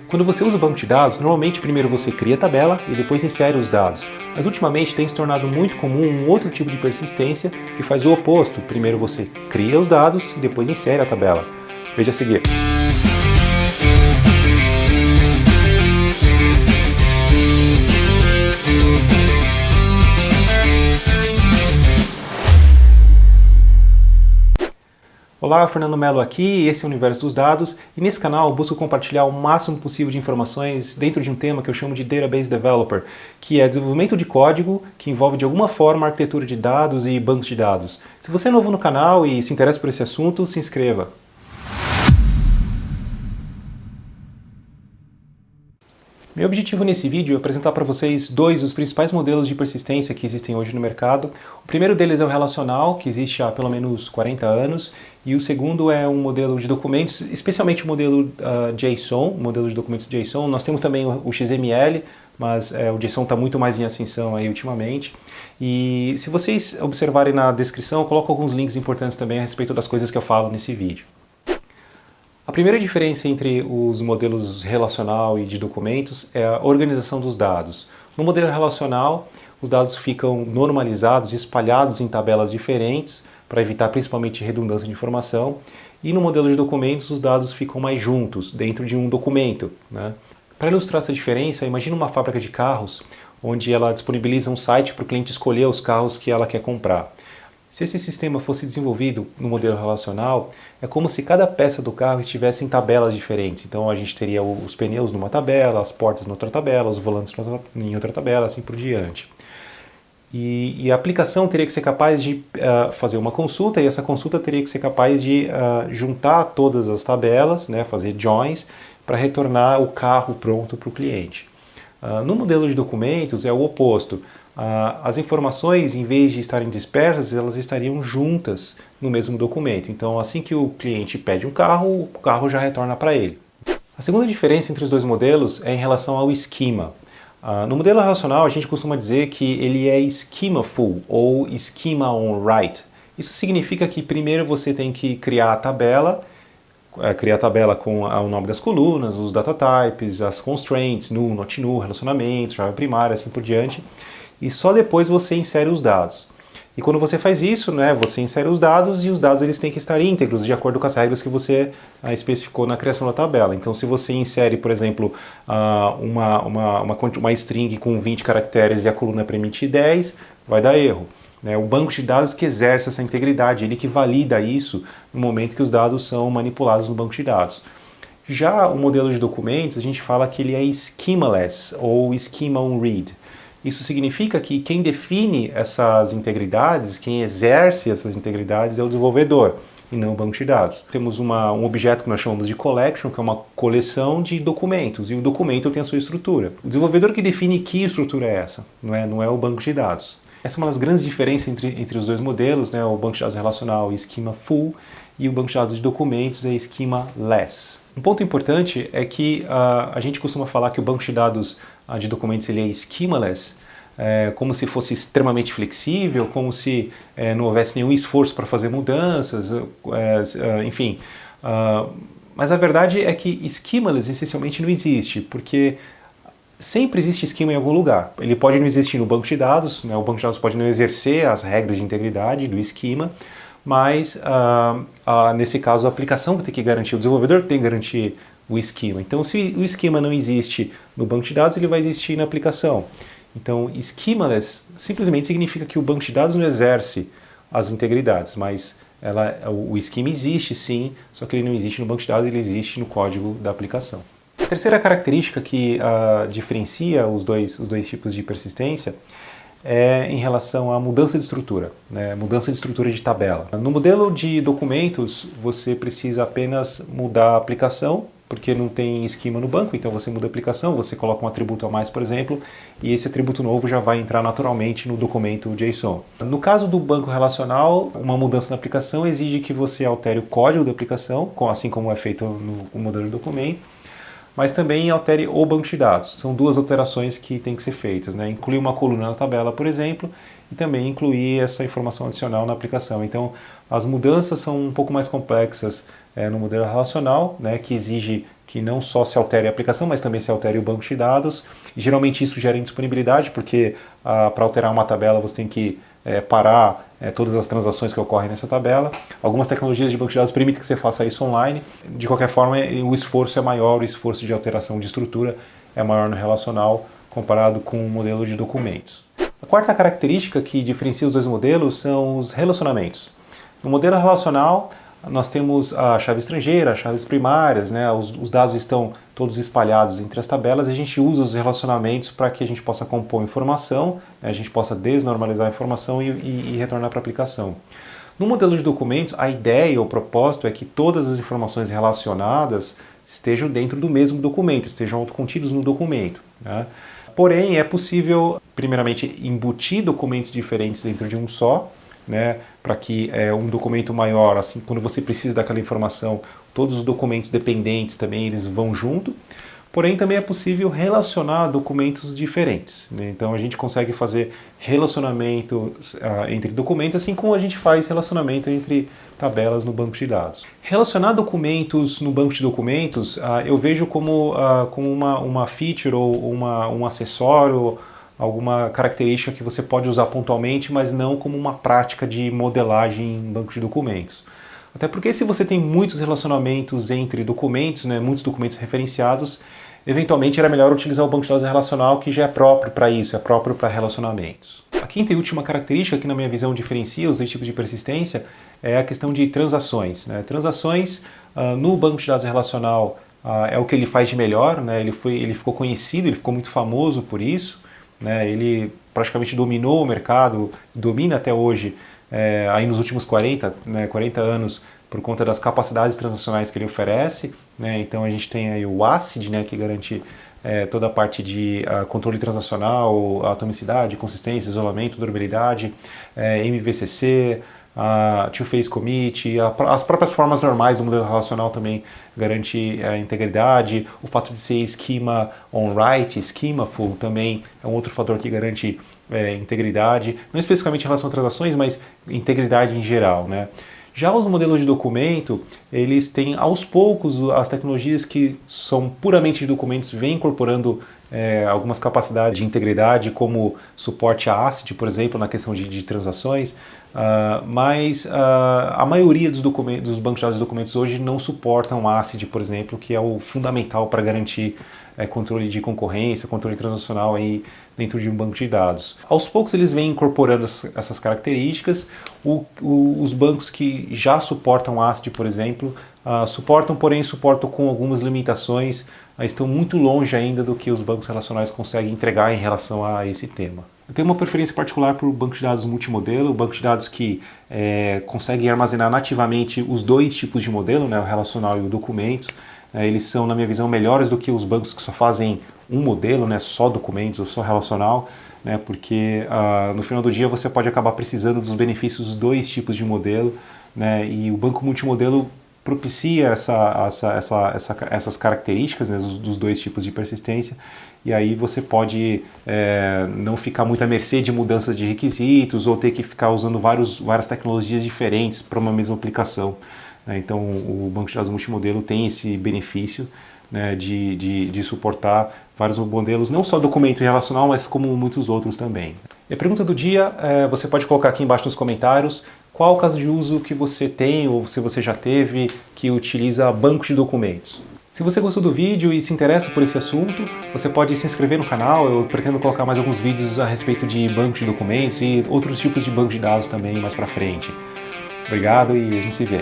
Quando você usa o banco de dados, normalmente primeiro você cria a tabela e depois insere os dados. Mas ultimamente tem se tornado muito comum um outro tipo de persistência que faz o oposto. Primeiro você cria os dados e depois insere a tabela. Veja a seguir. Olá, Fernando Melo aqui, esse é o Universo dos Dados e nesse canal eu busco compartilhar o máximo possível de informações dentro de um tema que eu chamo de Database Developer, que é desenvolvimento de código que envolve de alguma forma a arquitetura de dados e bancos de dados. Se você é novo no canal e se interessa por esse assunto, se inscreva. Meu objetivo nesse vídeo é apresentar para vocês dois dos principais modelos de persistência que existem hoje no mercado. O primeiro deles é o relacional, que existe há pelo menos 40 anos, e o segundo é um modelo de documentos, especialmente o modelo JSON, o modelo de documentos JSON. Nós temos também o XML, mas o JSON está muito mais em ascensão aí ultimamente. E se vocês observarem na descrição, eu coloco alguns links importantes também a respeito das coisas que eu falo nesse vídeo. A primeira diferença entre os modelos relacional e de documentos é a organização dos dados. No modelo relacional, os dados ficam normalizados, espalhados em tabelas diferentes, para evitar principalmente redundância de informação, e no modelo de documentos os dados ficam mais juntos, dentro de um documento, né? Para ilustrar essa diferença, imagine uma fábrica de carros, onde ela disponibiliza um site para o cliente escolher os carros que ela quer comprar. Se esse sistema fosse desenvolvido no modelo relacional, é como se cada peça do carro estivesse em tabelas diferentes. Então a gente teria os pneus numa tabela, as portas noutra tabela, os volantes em outra tabela, assim por diante. E a aplicação teria que ser capaz de fazer uma consulta, e essa consulta teria que ser capaz de juntar todas as tabelas, né, fazer joins, para retornar o carro pronto para o cliente. No modelo de documentos é o oposto. As informações, em vez de estarem dispersas, elas estariam juntas no mesmo documento. Então, assim que o cliente pede um carro, o carro já retorna para ele. A segunda diferença entre os dois modelos é em relação ao esquema. No modelo relacional, a gente costuma dizer que ele é schema-full ou schema-on-write. Isso significa que primeiro você tem que criar a tabela com o nome das colunas, os data types, as constraints, null, not null, relacionamento, chave primária, assim por diante. E só depois você insere os dados. E quando você faz isso, né, você insere os dados e os dados eles têm que estar íntegros, de acordo com as regras que você especificou na criação da tabela. Então, se você insere, por exemplo, uma string com 20 caracteres e a coluna permite 10, vai dar erro. O banco de dados que exerce essa integridade, ele que valida isso no momento que os dados são manipulados no banco de dados. Já o modelo de documentos, a gente fala que ele é schemaless ou schema-on-read. Isso significa que quem define essas integridades, quem exerce essas integridades é o desenvolvedor e não o banco de dados. Temos um objeto que nós chamamos de collection, que é uma coleção de documentos, e o documento tem a sua estrutura. O desenvolvedor que define que estrutura é essa, não é o banco de dados. Essa é uma das grandes diferenças entre os dois modelos, né? O banco de dados relacional é schema full e o banco de dados de documentos é schema less. Um ponto importante é que a gente costuma falar que o banco de dados de documentos ele é schemaless, como se fosse extremamente flexível, como se não houvesse nenhum esforço para fazer mudanças, enfim. Mas a verdade é que schemaless essencialmente não existe, porque sempre existe esquema em algum lugar. Ele pode não existir no banco de dados, né? O banco de dados pode não exercer as regras de integridade do esquema, mas nesse caso a aplicação tem que garantir, o desenvolvedor tem que garantir o esquema. Então, se o esquema não existe no banco de dados, ele vai existir na aplicação. Então, schemaless simplesmente significa que o banco de dados não exerce as integridades, mas o esquema existe sim, só que ele não existe no banco de dados, ele existe no código da aplicação. A terceira característica que diferencia os dois tipos de persistência é em relação à mudança de estrutura, né? Mudança de estrutura de tabela. No modelo de documentos, você precisa apenas mudar a aplicação, porque não tem esquema no banco, então você muda a aplicação, você coloca um atributo a mais, por exemplo, e esse atributo novo já vai entrar naturalmente no documento JSON. No caso do banco relacional, uma mudança na aplicação exige que você altere o código da aplicação, assim como é feito no modelo de documento, mas também altere o banco de dados. São duas alterações que têm que ser feitas, né? Incluir uma coluna na tabela, por exemplo, e também incluir essa informação adicional na aplicação. Então, as mudanças são um pouco mais complexas no modelo relacional, né, que exige que não só se altere a aplicação, mas também se altere o banco de dados. E, geralmente isso gera indisponibilidade, porque para alterar uma tabela você tem que parar todas as transações que ocorrem nessa tabela. Algumas tecnologias de banco de dados permitem que você faça isso online. De qualquer forma, o esforço é maior, o esforço de alteração de estrutura é maior no relacional comparado com o modelo de documentos. A quarta característica que diferencia os dois modelos são os relacionamentos. No modelo relacional, nós temos a chave estrangeira, as chaves primárias, né? Os dados estão todos espalhados entre as tabelas e a gente usa os relacionamentos para que a gente possa compor informação, né? A gente possa desnormalizar a informação e retornar para a aplicação. No modelo de documentos, a ideia, o propósito é que todas as informações relacionadas estejam dentro do mesmo documento, estejam autocontidos no documento, né? Porém, é possível, primeiramente, embutir documentos diferentes dentro de um só, né, para que um documento maior, assim, quando você precisa daquela informação, todos os documentos dependentes também eles vão junto. Porém, também é possível relacionar documentos diferentes, né? Então a gente consegue fazer relacionamento entre documentos, assim como a gente faz relacionamento entre tabelas no banco de dados. Relacionar documentos no banco de documentos eu vejo como uma feature ou um acessório, alguma característica que você pode usar pontualmente, mas não como uma prática de modelagem em banco de documentos. Até porque se você tem muitos relacionamentos entre documentos, né, muitos documentos referenciados, eventualmente era melhor utilizar o banco de dados relacional, que já é próprio para isso, é próprio para relacionamentos. A quinta e última característica que na minha visão diferencia os dois tipos de persistência é a questão de transações, né? Transações no banco de dados relacional é o que ele faz de melhor, né? Ele ficou conhecido, ele ficou muito famoso por isso, né? Ele praticamente dominou o mercado, domina até hoje, aí nos últimos 40 anos, por conta das capacidades transacionais que ele oferece, né? Então a gente tem aí o ACID, né, que garante toda a parte de controle transacional, atomicidade, consistência, isolamento, durabilidade, MVCC, Two-Phase Commit, as próprias formas normais do modelo relacional também garante a integridade, o fato de ser schema on-write, schemaful também é um outro fator que garante integridade, não especificamente em relação a transações, mas integridade em geral, né? Já os modelos de documento, eles têm aos poucos as tecnologias que são puramente de documentos, vêm incorporando algumas capacidades de integridade, como suporte a ACID, por exemplo, na questão de transações, mas a maioria dos bancos de dados de documentos hoje não suportam ACID, por exemplo, que é o fundamental para garantir controle de concorrência, controle transacional aí dentro de um banco de dados. Aos poucos eles vêm incorporando essas características. Os bancos que já suportam ACID, por exemplo, porém suportam com algumas limitações, estão muito longe ainda do que os bancos relacionais conseguem entregar em relação a esse tema. Eu tenho uma preferência particular por banco de dados multimodelo, banco de dados que conseguem armazenar nativamente os dois tipos de modelo, né, o relacional e o documento. Eles são, na minha visão, melhores do que os bancos que só fazem um modelo, né, só documentos ou só relacional, né, porque no final do dia você pode acabar precisando dos benefícios dos dois tipos de modelo, né, e o banco multimodelo propicia essas características, né, dos dois tipos de persistência, e aí você pode não ficar muito à mercê de mudanças de requisitos ou ter que ficar usando várias tecnologias diferentes para uma mesma aplicação. Então o banco de dados multimodelo tem esse benefício, né, de suportar vários modelos, não só documento e relacional, mas como muitos outros também. E a pergunta do dia, você pode colocar aqui embaixo nos comentários qual o caso de uso que você tem ou se você já teve que utiliza banco de documentos. Se você gostou do vídeo e se interessa por esse assunto, você pode se inscrever no canal. Eu pretendo colocar mais alguns vídeos a respeito de banco de documentos e outros tipos de banco de dados também mais pra frente. Obrigado e a gente se vê.